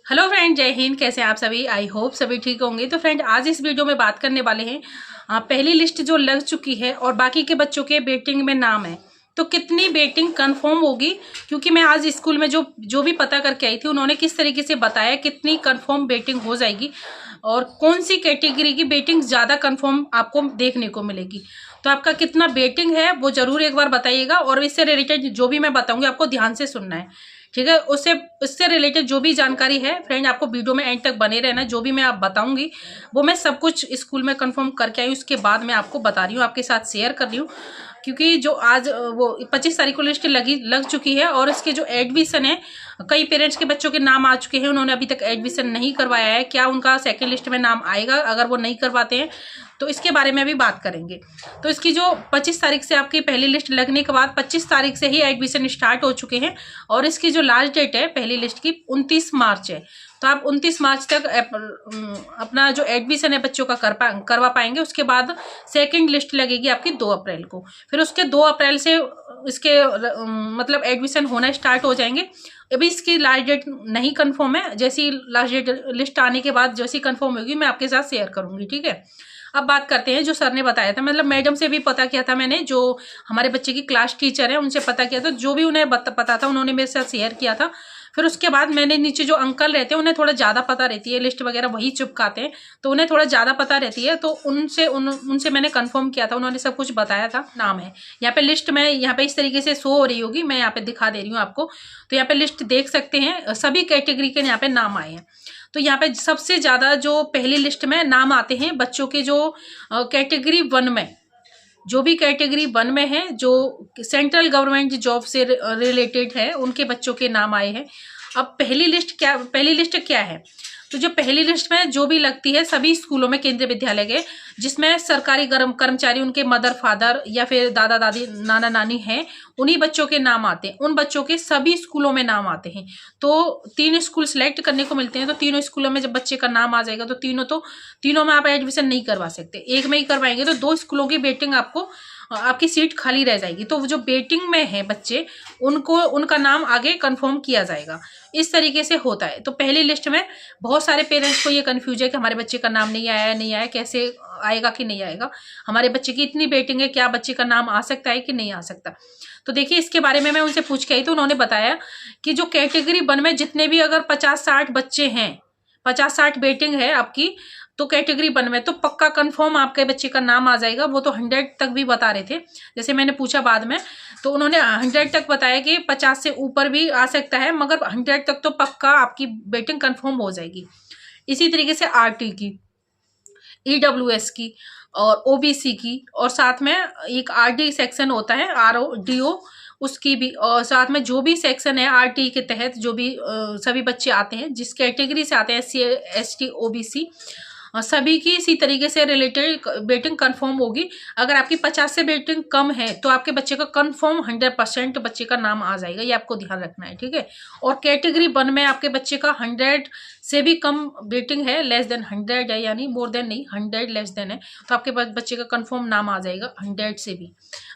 Hello friend, जय हिंद। कैसे हैं आप सभी? आई होप सभी ठीक होंगे। तो फ्रेंड, आज इस वीडियो में बात करने वाले हैं पहली लिस्ट जो लग चुकी है और बाकी के बच्चों के वेटिंग में नाम है, तो कितनी वेटिंग कंफर्म होगी। क्योंकि मैं आज स्कूल में जो भी पता करके आई थी, उन्होंने किस तरीके से बताया कितनी कंफर्म वेटिंग हो जाएगी और कौन सी कैटेगरी की वेटिंग ज़्यादा कंफर्म आपको देखने को मिलेगी। तो आपका कितना वेटिंग है वो जरूर एक बार बताइएगा, और इससे रिलेटेड जो भी मैं बताऊंगी आपको ध्यान से सुनना है, ठीक है। उससे रिलेटेड जो भी जानकारी है फ्रेंड, आपको वीडियो में एंड तक बने रहना। जो भी मैं आप बताऊंगी वो मैं सब कुछ स्कूल में कंफर्म करके आई, उसके बाद मैं आपको बता रही हूँ, आपके साथ शेयर कर रही हूँ। क्योंकि जो आज वो 25 तारीख को लिस्ट लग चुकी है, और इसके जो एडमिशन है, कई पेरेंट्स के बच्चों के नाम आ चुके हैं, उन्होंने अभी तक एडमिशन नहीं करवाया है। क्या उनका सेकेंड लिस्ट में नाम आएगा? अगर वो नहीं करवाते हैं तो इसके बारे में भी बात करेंगे। तो इसकी जो 25 तारीख से आपकी पहली लिस्ट लगने के बाद 25 तारीख से ही एडमिशन स्टार्ट हो चुके हैं, और इसकी जो लास्ट डेट है पहली लिस्ट की 29 मार्च है। तो आप 29 मार्च तक अपना जो एडमिशन है बच्चों का करवा पाएंगे। उसके बाद सेकंड लिस्ट लगेगी आपकी 2 अप्रैल को। फिर उसके 2 अप्रैल से इसके मतलब एडमिशन होना स्टार्ट हो जाएंगे। अभी इसकी लास्ट डेट नहीं कंफर्म है, जैसी लास्ट डेट लिस्ट आने के बाद जैसी कंफर्म होगी मैं आपके साथ शेयर करूंगी, ठीक है। अब बात करते हैं जो सर ने बताया था, मतलब मैडम से भी पता किया था मैंने, जो हमारे बच्चे की क्लास टीचर है उनसे पता किया था। जो भी उन्हें पता था उन्होंने मेरे साथ शेयर किया था। फिर उसके बाद मैंने नीचे जो अंकल रहते हैं उन्हें थोड़ा ज़्यादा पता रहती है, लिस्ट वगैरह वही चिपकाते हैं, तो उन्हें थोड़ा ज़्यादा पता रहती है। तो उनसे मैंने कंफर्म किया था, उन्होंने सब कुछ बताया था। नाम है यहाँ पे, लिस्ट में यहाँ पे इस तरीके से शो हो रही होगी, मैं यहाँ पे दिखा दे रही हूँ आपको। तो यहाँ पे लिस्ट देख सकते हैं, सभी कैटेगरी के यहाँ पे नाम आए हैं। तो यहाँ पे सबसे ज़्यादा जो पहली लिस्ट में नाम आते हैं बच्चों के जो कैटेगरी 1 में, जो भी कैटेगरी 1 में है, जो सेंट्रल गवर्नमेंट जॉब से रिलेटेड है, उनके बच्चों के नाम आए हैं। अब पहली लिस्ट क्या है? तो जो पहली लिस्ट में जो भी लगती है सभी स्कूलों में, केंद्रीय विद्यालय के, जिसमें सरकारी कर्मचारी, उनके मदर फादर या फिर दादा दादी नाना नानी हैं, उन्हीं बच्चों के नाम आते हैं। उन बच्चों के सभी स्कूलों में नाम आते हैं। तो 3 स्कूल सिलेक्ट करने को मिलते हैं। तो तीनों स्कूलों में जब बच्चे का नाम आ जाएगा तो तीनों में आप एडमिशन नहीं करवा सकते, एक में ही करवाएंगे तो 2 स्कूलों की वेटिंग आपकी सीट खाली रह जाएगी। तो जो वेटिंग में है बच्चे, उनका नाम आगे कंफर्म किया जाएगा। इस तरीके से होता है। तो पहली लिस्ट में बहुत सारे पेरेंट्स को ये कंफ्यूज है कि हमारे बच्चे का नाम नहीं आया, कैसे आएगा कि नहीं आएगा, हमारे बच्चे की इतनी वेटिंग है, क्या बच्चे का नाम आ सकता है कि नहीं आ सकता। तो देखिए, इसके बारे में मैं उनसे पूछ के आई तो उन्होंने बताया कि जो कैटेगरी 1 में जितने भी अगर 50-60 बच्चे हैं, 50-60 वेटिंग है आपकी, तो कैटेगरी 1 में तो पक्का कंफर्म आपके बच्चे का नाम आ जाएगा। वो तो 100 तक भी बता रहे थे, जैसे मैंने पूछा बाद में, तो उन्होंने 100 तक बताया कि 50 से ऊपर भी आ सकता है, मगर 100 तक तो पक्का आपकी वेटिंग कंफर्म हो जाएगी। इसी तरीके से आरटी की, ईडब्ल्यूएस की और ओबीसी की, और साथ में एक आरडी सेक्शन होता है, आरओडीओ, उसकी भी, और साथ में जो भी सेक्शन है आरटी के तहत जो भी सभी बच्चे आते हैं, जिस कैटेगरी से आते हैं, एससी एसटी ओबीसी, सभी की इसी तरीके से रिलेटेड वेटिंग कंफर्म होगी। अगर आपकी 50 से वेटिंग कम है तो आपके बच्चे का कंफर्म 100% बच्चे का नाम आ जाएगा, ये आपको ध्यान रखना है, ठीक है। और कैटेगरी 1 में आपके बच्चे का 100 से भी कम वेटिंग है, लेस देन 100 है, यानी मोर देन नहीं, 100 लेस देन है, तो आपके बच्चे का कंफर्म नाम आ जाएगा 100 से भी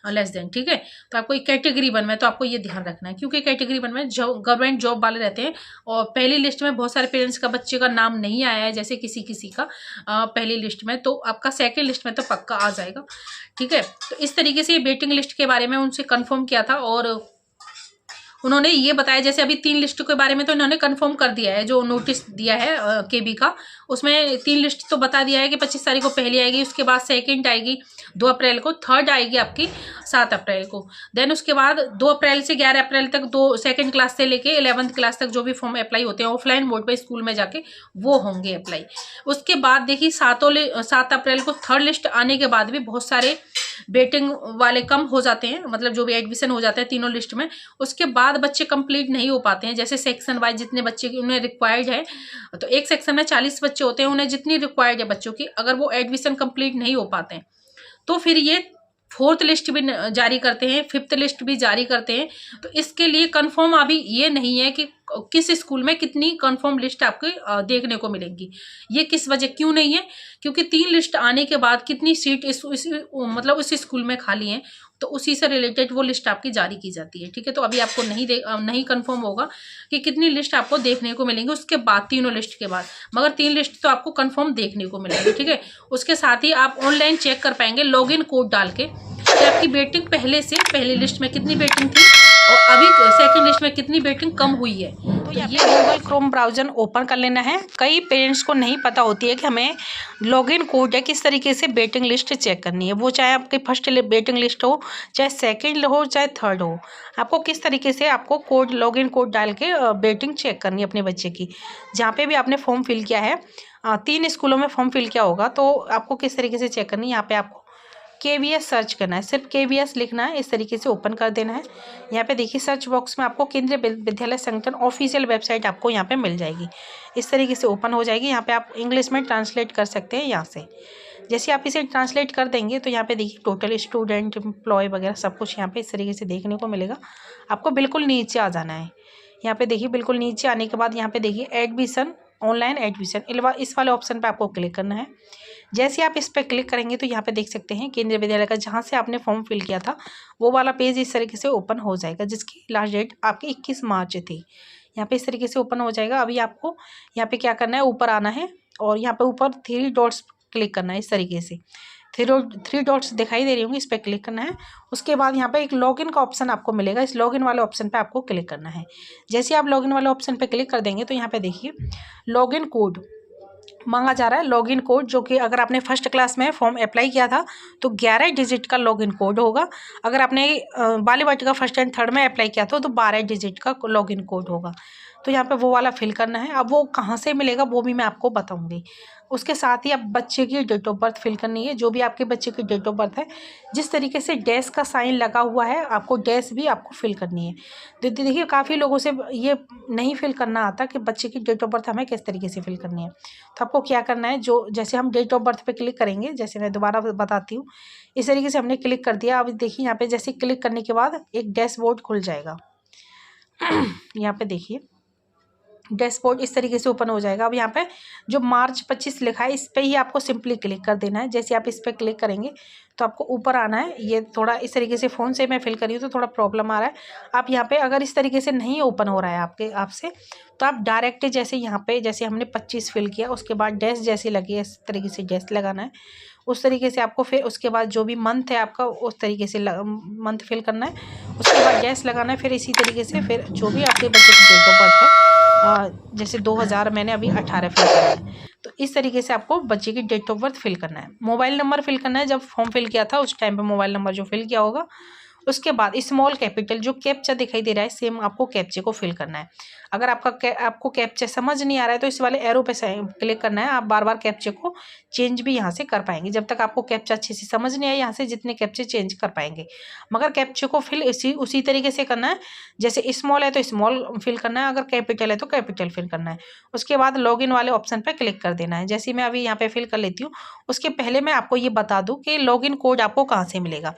लेस देन, ठीक है। तो आपको कैटेगरी 1 में तो आपको ये ध्यान रखना है, क्योंकि कैटेगरी 1 में जो गवर्नमेंट जॉब वाले रहते हैं, और पहली लिस्ट में बहुत सारे पेरेंट्स का बच्चे का नाम नहीं आया है, जैसे किसी का पहली लिस्ट में, तो आपका सेकंड लिस्ट में तो पक्का आ जाएगा, ठीक है। तो इस तरीके से वेटिंग लिस्ट के बारे में उनसे कंफर्म किया था, और उन्होंने ये बताया, जैसे अभी 3 लिस्ट के बारे में तो इन्होंने कंफर्म कर दिया है, जो नोटिस दिया है केबी का, उसमें 3 लिस्ट तो बता दिया है कि 25 तारीख को पहली आएगी, उसके बाद सेकंड आएगी 2 अप्रैल को, थर्ड आएगी आपकी 7 अप्रैल को, देन उसके बाद 2 अप्रैल से 11 अप्रैल तक 2 सेकंड क्लास से लेके 11th क्लास तक जो भी फॉर्म अप्लाई होते हैं ऑफलाइन मोड पे स्कूल में जाके, वो होंगे अप्लाई। उसके बाद देखिए 7 अप्रैल को थर्ड लिस्ट आने के बाद भी बहुत सारे वेटिंग वाले कम हो जाते हैं, मतलब जो भी एडमिशन हो जाता है तीनों लिस्ट में, उसके बाद बच्चे कंप्लीट नहीं हो पाते हैं। जैसे सेक्शन वाइज जितने बच्चे की उन्हें रिक्वायर्ड है, तो एक सेक्शन में 40 बच्चे होते हैं, उन्हें जितनी रिक्वायर्ड है बच्चों की, अगर वो एडमिशन कंप्लीट नहीं हो पाते हैं तो फिर ये 4th लिस्ट भी जारी करते हैं, 5th लिस्ट भी जारी करते हैं। तो इसके लिए कंफर्म अभी ये नहीं है कि किस स्कूल में कितनी कंफर्म लिस्ट आपको देखने को मिलेंगी। ये किस वजह क्यों नहीं है, क्योंकि 3 लिस्ट आने के बाद कितनी सीट मतलब उस स्कूल में खाली है, तो उसी से रिलेटेड वो लिस्ट आपकी जारी की जाती है। ठीक है, तो अभी आपको नहीं कंफर्म होगा कि कितनी लिस्ट आपको देखने को मिलेंगी उसके बाद, तीनों लिस्ट के बाद, मगर 3 लिस्ट तो आपको कंफर्म देखने को मिलेगी। ठीक है, उसके साथ ही आप ऑनलाइन चेक कर पाएंगे लॉगिन कोड डाल के कि आपकी बेटिंग पहले से पहली लिस्ट में कितनी बेटिंग थी और अभी सेकंड लिस्ट में कितनी बेटिंग कम हुई है। तो ये गूगल क्रोम ब्राउज़र ओपन कर लेना है। कई पेरेंट्स को नहीं पता होती है कि हमें लॉगिन कोड है किस तरीके से बेटिंग लिस्ट चेक करनी है। वो चाहे आपकी फर्स्ट बेटिंग लिस्ट हो, चाहे सेकंड हो, चाहे थर्ड हो, आपको किस तरीके से आपको कोड लॉगिन कोड डाल के बेटिंग चेक करनी है अपने बच्चे की। जहाँ पे भी आपने फॉर्म फिल किया है, 3 स्कूलों में फॉर्म फिल किया होगा, तो आपको किस तरीके से चेक करनी है। यहाँ पे आपको KVS सर्च करना है, सिर्फ KVS लिखना है, इस तरीके से ओपन कर देना है। यहाँ पे देखिए सर्च बॉक्स में आपको केंद्रीय विद्यालय संगठन ऑफिशियल वेबसाइट आपको यहाँ पे मिल जाएगी। इस तरीके से ओपन हो जाएगी। यहाँ पे आप इंग्लिश में ट्रांसलेट कर सकते हैं। यहाँ से जैसे आप इसे ट्रांसलेट कर देंगे तो यहाँ पे देखिए टोटल स्टूडेंट एम्प्लॉय वगैरह सब कुछ यहाँ पे इस तरीके से देखने को मिलेगा। आपको बिल्कुल नीचे आ जाना है। यहाँ पे देखिए बिल्कुल नीचे आने के बाद यहाँ पे देखिए एडमिशन, ऑनलाइन एडमिशन, इस वाले ऑप्शन पे आपको क्लिक करना है। जैसे आप इस पर क्लिक करेंगे तो यहाँ पे देख सकते हैं केंद्रीय विद्यालय का जहाँ से आपने फॉर्म फिल किया था वो वाला पेज इस तरीके से ओपन हो जाएगा, जिसकी लास्ट डेट आपकी 21 मार्च थी। यहाँ पे इस तरीके से ओपन हो जाएगा। अभी आपको यहाँ पे क्या करना है, ऊपर आना है और यहाँ पे ऊपर 3 डॉट्स क्लिक करना है। इस तरीके से 3 डॉट्स दिखाई दे रही होंगी, इस पर क्लिक करना है। उसके बाद यहाँ पे एक लॉगिन का ऑप्शन आपको मिलेगा, इस लॉगिन वाले ऑप्शन पे आपको क्लिक करना है। जैसे आप लॉगिन वाले ऑप्शन पे क्लिक कर देंगे तो यहाँ पे देखिए लॉगिन कोड मांगा जा रहा है। लॉगिन कोड जो कि अगर आपने फर्स्ट क्लास में फॉर्म अप्लाई किया था तो 11 डिजिट का लॉगिन कोड होगा। अगर आपने बाल वाटिका फर्स्ट एंड थर्ड में अप्लाई किया था तो 12 डिजिट का लॉगिन कोड होगा। तो यहाँ पे वो वाला फिल करना है। अब वो कहाँ से मिलेगा वो भी मैं आपको बताऊंगी। उसके साथ ही आप बच्चे की डेट ऑफ बर्थ फिल करनी है, जो भी आपके बच्चे की डेट ऑफ बर्थ है। जिस तरीके से डैश का साइन लगा हुआ है आपको डैश भी आपको फिल करनी है। देखिए काफ़ी लोगों से ये नहीं फिल करना आता कि बच्चे की डेट ऑफ बर्थ हमें किस तरीके से फिल करनी है। तो आपको क्या करना है, जो जैसे हम डेट ऑफ बर्थ पे क्लिक करेंगे, जैसे मैं दोबारा बताती हूँ, इस तरीके से हमने क्लिक कर दिया। अब देखिए यहाँ पे जैसे क्लिक करने के बाद एक डैशबोर्ड खुल जाएगा। यहाँ पे देखिए डैशबोर्ड इस तरीके से ओपन हो जाएगा। अब यहाँ पे जो मार्च 25 लिखा है इस पर ही आपको सिंपली क्लिक कर देना है। जैसे आप इस पर क्लिक करेंगे तो आपको ऊपर आना है। ये थोड़ा इस तरीके से फ़ोन से मैं फिल करी हूँ तो थोड़ा प्रॉब्लम आ रहा है। आप यहाँ पे अगर इस तरीके से नहीं ओपन हो रहा है आपसे तो आप डायरेक्ट जैसे यहाँ पे जैसे हमने 25 फिल किया उसके बाद डैश जैसी लगी है इस तरीके से डैश लगाना है। उस तरीके से आपको फिर उसके बाद जो भी मंथ है आपका उस तरीके से मंथ फिल करना है। उसके बाद डैश लगाना है। फिर इसी तरीके से फिर जो भी आपके बच्चे की डेट ऑफ बर्थ है, जैसे 2000 मैंने अभी 18 फिल करना है। तो इस तरीके से आपको बच्चे की डेट ऑफ बर्थ फिल करना है। मोबाइल नंबर फिल करना है, जब फॉर्म फिल किया था उस टाइम पे मोबाइल नंबर जो फिल किया होगा। उसके बाद स्मॉल कैपिटल जो कैप्चा दिखाई दे रहा है सेम आपको कैप्चे को फिल करना है। अगर आपको कैप्चा समझ नहीं आ रहा है तो इस वाले एरो पे क्लिक करना है। आप बार बार कैप्चे को चेंज भी यहाँ से कर पाएंगे। जब तक आपको कैप्चा अच्छे से समझ नहीं आए यहाँ से जितने कैप्चे चेंज कर पाएंगे, मगर कैप्चे को फिल उसी तरीके से करना है। जैसे स्मॉल है तो स्मॉल फिल करना है, अगर कैपिटल है तो कैपिटल फिल करना है। उसके बाद लॉगिन वाले ऑप्शन पर क्लिक कर देना है। जैसे मैं अभी यहाँ पे फिल कर लेती हूँ। उसके पहले मैं आपको ये बता दूँ कि लॉगिन कोड आपको कहाँ से मिलेगा।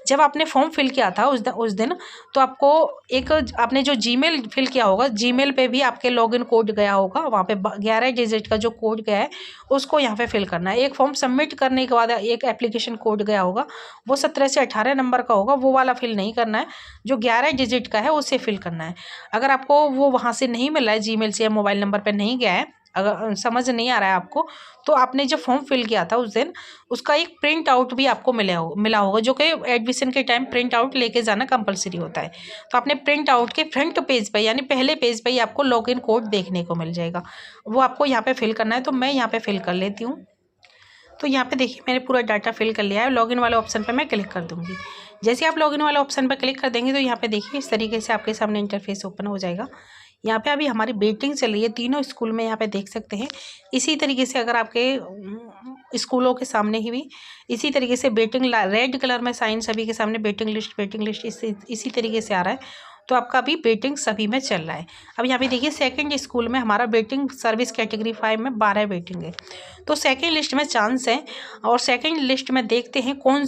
जब आपने फॉर्म फिल किया था उस दिन तो आपको एक आपने जो जीमेल फिल किया होगा, जीमेल पे भी आपके लॉगिन कोड गया होगा। वहाँ पे 11 डिजिट का जो कोड गया है उसको यहाँ पे फिल करना है। एक फॉर्म सबमिट करने के बाद एक एप्लीकेशन कोड गया होगा, वो 17 से 18 नंबर का होगा, वो वाला फिल नहीं करना है। जो 11 डिजिट का है उसे फिल करना है। अगर आपको वो वहाँ से नहीं मिला है, जीमेल से या मोबाइल नंबर पर नहीं गया है, अगर समझ नहीं आ रहा है आपको, तो आपने जो फॉर्म फिल किया था उस दिन उसका एक प्रिंट आउट भी आपको मिला होगा, जो कि एडमिशन के टाइम प्रिंट आउट लेके जाना कंपलसरी होता है। तो आपने प्रिंट आउट के फ्रंट पेज पे यानी पहले पेज पे ही आपको लॉगिन कोड देखने को मिल जाएगा। वो आपको यहाँ पे फिल करना है। तो मैं यहाँ पे फिल कर लेती हूँ। तो यहाँ पे देखिए मैंने पूरा डाटा फिल कर लिया है। लॉगिन वाले ऑप्शन पे मैं क्लिक कर दूँगी। जैसे आप लॉगिन वाले ऑप्शन पर क्लिक कर देंगे तो यहाँ पे देखिए इस तरीके से आपके सामने इंटरफेस ओपन हो जाएगा। यहाँ पे अभी हमारी बेटिंग चल रही है तीनों स्कूल में, यहाँ पे देख सकते हैं। इसी तरीके से अगर आपके स्कूलों के सामने ही भी इसी तरीके से बेटिंग रेड कलर में साइन सभी के सामने बेटिंग लिस्ट इसी तरीके से आ रहा है। तो आपका अभी वेटिंग सभी में चल रहा है। अब यहाँ पे देखिए सेकंड स्कूल में हमारा वेटिंग सर्विस कैटेगरी 5 में 12 वेटिंग है, तो सेकंड लिस्ट में चांस है। और सेकंड लिस्ट में देखते हैं कौन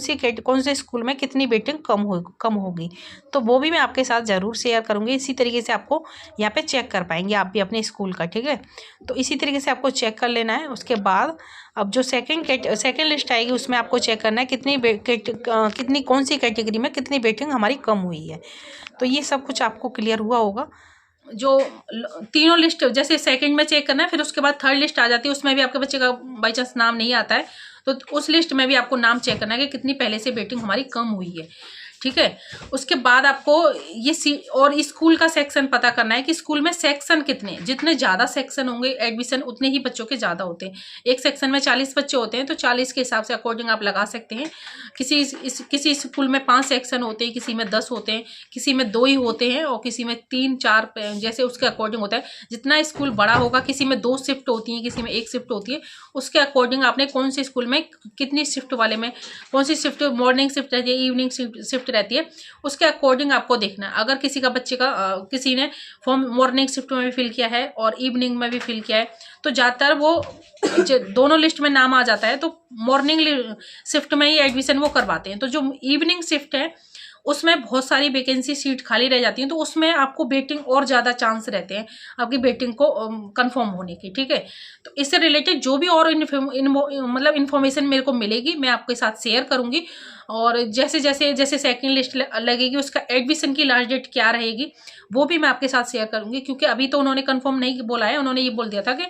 से स्कूल में कितनी वेटिंग कम होगी, तो वो भी मैं आपके साथ ज़रूर शेयर करूँगी। इसी तरीके से आपको यहाँ पे चेक कर पाएंगे आप भी अपने स्कूल का, ठीक है। तो इसी तरीके से आपको चेक कर लेना है। उसके बाद अब जो सेकंड लिस्ट आएगी उसमें आपको चेक करना है कितनी कौन सी कैटेगरी में कितनी वेटिंग हमारी कम हुई है। तो ये सब कुछ आपको क्लियर हुआ होगा। जो तीनों लिस्ट जैसे सेकंड में चेक करना है, फिर उसके बाद थर्ड लिस्ट आ जाती है, उसमें भी आपके बच्चे का बाई चांस नाम नहीं आता है, तो उस लिस्ट में भी आपको नाम चेक करना है कि कितनी पहले से वेटिंग हमारी कम हुई है, ठीक है। उसके बाद आपको ये और स्कूल का सेक्शन पता करना है कि स्कूल में सेक्शन कितने, जितने ज़्यादा सेक्शन होंगे एडमिशन उतने ही बच्चों के ज़्यादा होते हैं। एक सेक्शन में 40 बच्चे होते हैं, तो 40 के हिसाब से अकॉर्डिंग आप लगा सकते हैं। किसी स्कूल में 5 सेक्शन होते हैं, किसी में 10 होते हैं, किसी में 2 ही होते हैं, और किसी में 3-4 जैसे उसके अकॉर्डिंग होता है। जितना स्कूल बड़ा होगा, किसी में 2 शिफ्ट होती हैं, किसी में 1 शिफ्ट होती है, उसके अकॉर्डिंग आपने कौन से स्कूल में कितनी शिफ्ट वाले में कौन सी शिफ्ट, मॉर्निंग शिफ्ट रहती है, इवनिंग शिफ्ट रहती है, उसके अकॉर्डिंग आपको देखना है। अगर किसी का बच्चे का किसी ने फॉर्म मॉर्निंग शिफ्ट में भी फिल किया है और इवनिंग में भी फिल किया है, तो ज़्यादातर वो दोनों लिस्ट में नाम आ जाता है, तो मॉर्निंग शिफ्ट में ही एडमिशन वो करवाते हैं। तो जो इवनिंग शिफ्ट है उसमें बहुत सारी वैकेंसी सीट खाली रह जाती हैं, तो उसमें आपको वेटिंग और ज़्यादा चांस रहते हैं आपकी वेटिंग को कंफर्म होने की, ठीक है। तो इससे रिलेटेड जो भी और मतलब इन्फॉर्मेशन मेरे को मिलेगी मैं आपके साथ शेयर करूंगी। और जैसे सेकंड लिस्ट लगेगी उसका एडमिशन की लास्ट डेट क्या रहेगी वो भी मैं आपके साथ शेयर करूंगी, क्योंकि अभी तो उन्होंने कंफर्म नहीं बोला है। उन्होंने ये बोल दिया था कि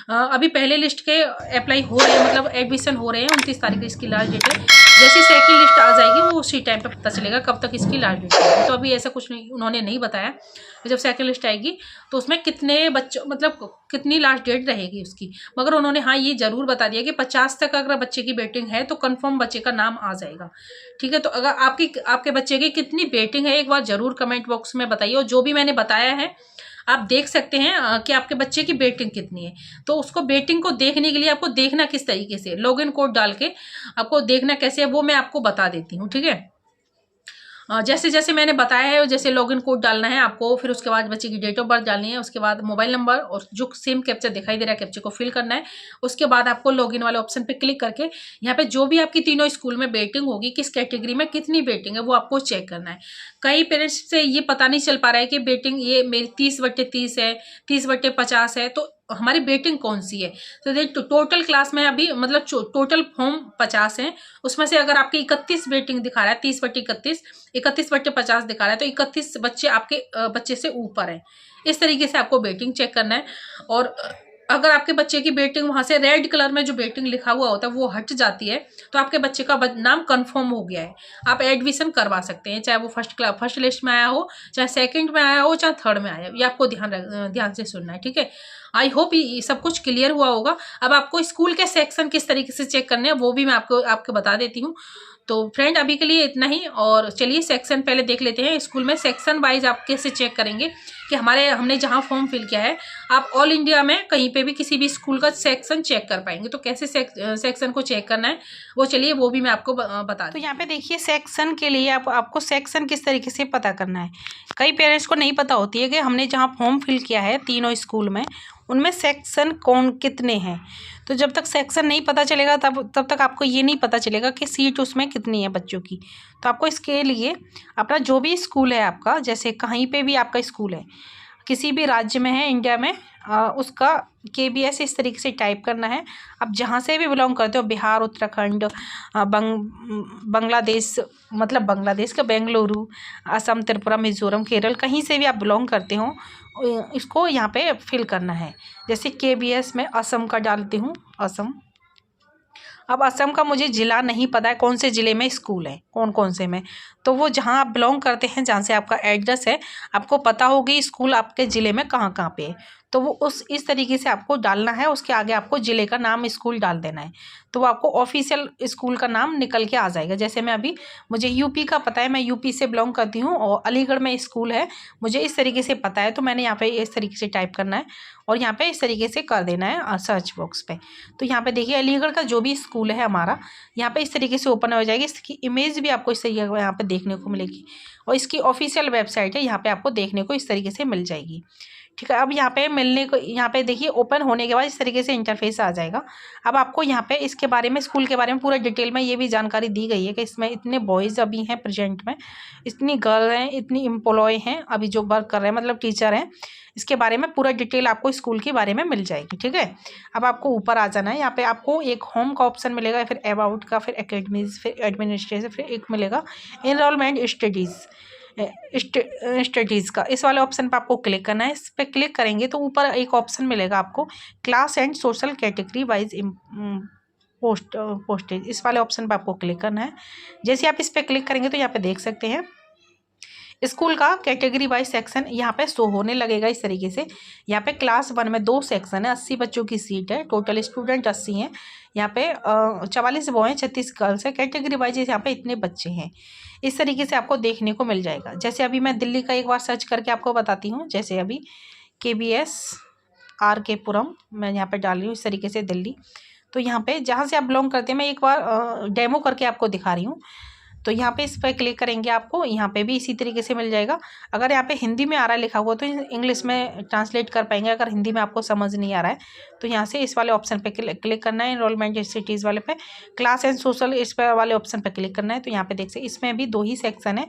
अभी पहले लिस्ट के अप्लाई हो रहे हैं, मतलब एडमिशन हो रहे हैं, 29 तारीख को इसकी लास्ट डेट है। जैसी सेकंड लिस्ट आ जाएगी वो उसी टाइम पे पता चलेगा कब तक इसकी लास्ट डेट है। तो अभी ऐसा कुछ नहीं उन्होंने नहीं बताया। जब सेकंड लिस्ट आएगी तो उसमें कितने बच्चों मतलब कितनी लास्ट डेट रहेगी उसकी, मगर उन्होंने हाँ ये जरूर बता दिया कि 50 तक अगर बच्चे की वेटिंग है तो कंफर्म बच्चे का नाम आ जाएगा, ठीक है। तो अगर आपके बच्चे की कितनी वेटिंग है एक बार जरूर कमेंट बॉक्स में बताइए। और जो भी मैंने बताया है आप देख सकते हैं कि आपके बच्चे की वेटिंग कितनी है। तो उसको वेटिंग को देखने के लिए आपको देखना किस तरीके से, लॉगिन कोड डाल के आपको देखना कैसे है वो मैं आपको बता देती हूँ, ठीक है। जैसे जैसे मैंने बताया है, जैसे लॉगिन कोड डालना है आपको, फिर उसके बाद बच्चे की डेट ऑफ बर्थ डालनी है, उसके बाद मोबाइल नंबर और जो सेम कैप्चा दिखाई दे रहा है कैप्चे को फिल करना है। उसके बाद आपको लॉगिन वाले ऑप्शन पे क्लिक करके यहाँ पे जो भी आपकी तीनों स्कूल में वेटिंग होगी, किस कैटेगरी में कितनी वेटिंग है वो आपको चेक करना है। कई पेरेंट्स से ये पता नहीं चल पा रहा है कि वेटिंग ये मेरी 30/30 है, 30/50 है, तो हमारी वेटिंग कौन सी है। तो देख टोटल क्लास में अभी मतलब टोटल फॉर्म 50 हैं, उसमें से अगर आपकी 31 वेटिंग दिखा रहा है, 30/31, 31/50 दिखा रहा है, तो 31 बच्चे आपके बच्चे से ऊपर है। इस तरीके से आपको वेटिंग चेक करना है। और अगर आपके बच्चे की वेटिंग वहां से रेड कलर में जो वेटिंग लिखा हुआ होता है वो हट जाती है, तो आपके बच्चे का नाम कंफर्म हो गया है, आप एडमिशन करवा सकते हैं, चाहे वो फर्स्ट लिस्ट में आया हो, चाहे सेकंड में आया हो, चाहे थर्ड में आया हो। ये आपको ध्यान से सुनना है, ठीक है। आई होप ये सब कुछ क्लियर हुआ होगा। अब आपको स्कूल के सेक्शन किस तरीके से चेक करने हैं वो भी मैं आपको बता देती हूँ। तो फ्रेंड अभी के लिए इतना ही, और चलिए सेक्शन पहले देख लेते हैं। स्कूल में सेक्शन वाइज आप कैसे चेक करेंगे कि हमने जहाँ फॉर्म फिल किया है, आप ऑल इंडिया में कहीं पे भी किसी भी स्कूल का सेक्शन चेक कर पाएंगे। तो कैसे सेक्शन को चेक करना है वो चलिए वो भी मैं आपको बता दूं। तो यहाँ पे देखिए सेक्शन के लिए आपको सेक्शन किस तरीके से पता करना है। कई पेरेंट्स को नहीं पता होती है कि हमने जहाँ फॉर्म फिल किया है तीनों स्कूल में उनमें सेक्शन कौन कितने हैं। तो जब तक सेक्शन नहीं पता चलेगा तब तक आपको ये नहीं पता चलेगा कि सीट उसमें कितनी है बच्चों की। तो आपको इसके लिए अपना जो भी स्कूल है आपका, जैसे कहीं पे भी आपका स्कूल है, किसी भी राज्य में है इंडिया में, उसका KBS इस तरीके से टाइप करना है। आप जहाँ से भी बिलोंग करते हो, बिहार, उत्तराखंड, बांग्लादेश, मतलब बांग्लादेश का बेंगलुरु, असम, त्रिपुरा, मिजोरम, केरल, कहीं से भी आप बिलोंग करते हो, इसको यहाँ पे फिल करना है। जैसे KBS में असम का डालती हूँ, असम। अब असम का मुझे ज़िला नहीं पता है कौन से ज़िले में स्कूल है, कौन से में, तो वो जहाँ आप बिलोंग करते हैं, जहाँ से आपका एड्रेस है, आपको पता होगी स्कूल आपके ज़िले में कहाँ पे है, तो वो इस तरीके से आपको डालना है। उसके आगे आपको ज़िले का नाम स्कूल डाल देना है, तो वो आपको ऑफिशियल स्कूल का नाम निकल के आ जाएगा। जैसे मुझे यूपी का पता है, मैं यूपी से बिलोंग करती हूँ और अलीगढ़ में स्कूल है, मुझे इस तरीके से पता है, तो मैंने यहाँ पे इस तरीके से टाइप करना है और यहाँ पे इस तरीके से कर देना है सर्च बॉक्स पे। तो यहाँ पे देखिए अलीगढ़ का जो भी स्कूल है हमारा, यहाँ पे इस तरीके से ओपन हो जाएगी। इसकी इमेज भी आपको इस तरीके यहाँ पे देखने को मिलेगी और इसकी ऑफिशियल वेबसाइट है, यहाँ पे आपको देखने को इस तरीके से मिल जाएगी। ठीक है, अब यहाँ पे मिलने को, यहाँ पे देखिए ओपन होने के बाद इस तरीके से इंटरफेस आ जाएगा। अब आपको यहाँ पे इसके बारे में, स्कूल के बारे में पूरा डिटेल में ये भी जानकारी दी गई है कि इसमें इतने बॉयज़ अभी हैं प्रेजेंट में, इतनी गर्ल हैं, इतनी एम्प्लॉय हैं अभी जो वर्क कर रहे हैं, मतलब टीचर हैं। इसके बारे में पूरा डिटेल आपको स्कूल के बारे में मिल जाएगी। ठीक है, अब आपको ऊपर आ जाना है। यहाँ पे आपको एक होम का ऑप्शन मिलेगा, फिर अबाउट का, फिर एकेडमीज, फिर एडमिनिस्ट्रेशन, फिर एक मिलेगा एनरोलमेंट स्टडीज़ का। इस वाले ऑप्शन पर आपको क्लिक करना है। इस पर क्लिक करेंगे तो ऊपर एक ऑप्शन मिलेगा आपको class and social category wise postage. इस वाले ऑप्शन पर आपको क्लिक करना है। जैसे आप इस पर क्लिक करेंगे तो यहाँ पे देख सकते हैं स्कूल का कैटेगरी वाइज सेक्शन यहाँ पे शो होने लगेगा इस तरीके से। यहाँ पे क्लास 1 में 2 सेक्शन है, 80 बच्चों की सीट है, टोटल स्टूडेंट 80 हैं। यहाँ पे 44 बॉय हैं, 36 गर्ल्स है। कैटेगरी वाइज यहाँ पे इतने बच्चे हैं, इस तरीके से आपको देखने को मिल जाएगा। जैसे अभी मैं दिल्ली का एक बार सर्च करके आपको बताती हूँ। जैसे अभी KBS RK पुरम मैं यहाँ पे डाल रही हूँ इस तरीके से दिल्ली। तो यहाँ पे जहाँ से आप बिलोंग करते हैं मैं एक बार डेमो करके आपको दिखा रही हूँ। तो यहाँ पे इस पर क्लिक करेंगे, आपको यहाँ पे भी इसी तरीके से मिल जाएगा। अगर यहाँ पे हिंदी में आ रहा है लिखा हुआ तो इंग्लिश में ट्रांसलेट कर पाएंगे। अगर हिंदी में आपको समझ नहीं आ रहा है तो यहाँ से इस वाले ऑप्शन पे क्लिक करना है, एनरोलमेंट सिटीज़ वाले पे, क्लास एंड सोशल इस पर वाले ऑप्शन पे क्लिक करना है। तो यहाँ पे देख सकते इसमें भी 2 ही सेक्शन है,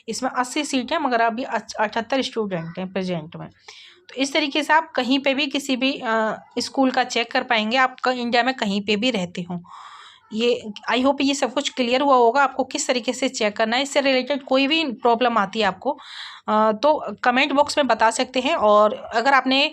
इसमें 80 सीट है मगर अभी 78 स्टूडेंट हैं प्रेजेंट में। तो इस तरीके से आप कहीं पे भी किसी भी स्कूल का चेक कर पाएंगे, आप इंडिया में कहीं पे भी रहते हो। ये आई होप ये सब कुछ क्लियर हुआ होगा आपको किस तरीके से चेक करना है। इससे रिलेटेड कोई भी प्रॉब्लम आती है आपको तो कमेंट बॉक्स में बता सकते हैं। और अगर आपने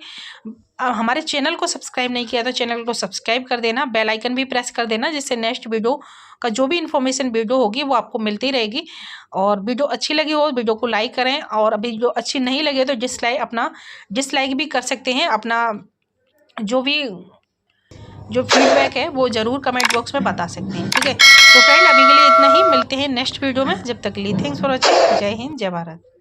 हमारे चैनल को सब्सक्राइब नहीं किया तो चैनल को सब्सक्राइब कर देना, बेल आइकन भी प्रेस कर देना, जिससे नेक्स्ट वीडियो का जो भी इन्फॉर्मेशन वीडियो होगी वो आपको मिलती रहेगी। और वीडियो अच्छी लगी हो वीडियो को लाइक करें, और अभी वीडियो अच्छी नहीं लगे तो डिसलाइक भी कर सकते हैं। अपना जो फीडबैक है वो ज़रूर कमेंट बॉक्स में बता सकते हैं। ठीक है, तो फ्रेंड अभी के लिए इतना ही, मिलते हैं नेक्स्ट वीडियो में। जब तक के लिए थैंक्स फॉर वॉचिंग। जय हिंद, जय भारत।